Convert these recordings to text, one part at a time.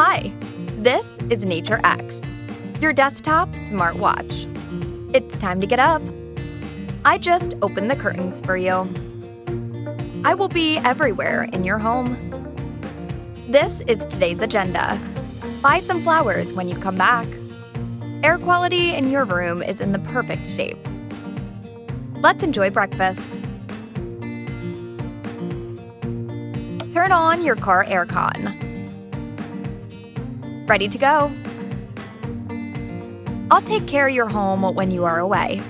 Hi, this is Nature X, your desktop smartwatch. It's time to get up. I just opened the curtains for you. I will be everywhere in your home. This is today's agenda. Buy some flowers when you come back. Air quality in your room is in the perfect shape. Let's enjoy breakfast. Turn on your car aircon. Ready to go. I'll take care of your home when you are away.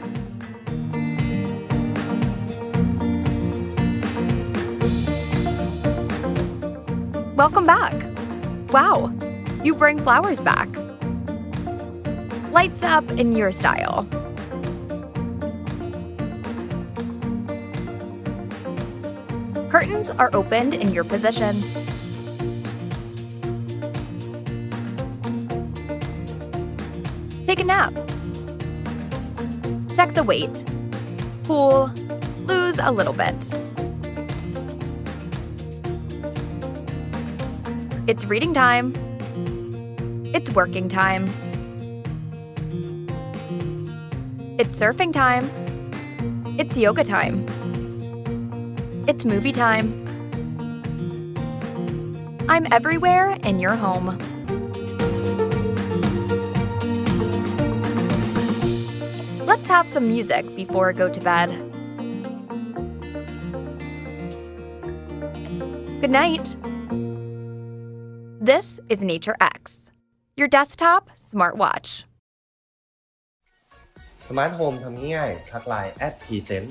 Welcome back. Wow, you bring flowers back. Lights up in your style. Curtains are opened in your position. Take a nap. Check the weight. Cool. Lose a little bit. It's reading time. It's working time. It's surfing time. It's yoga time. It's movie time. I'm everywhere in your home. Let's have some music before I go to bed. Good night. This is Nature X, your desktop smartwatch. สมาร์ทโฮมทำง่ายทักไลน์ @PZent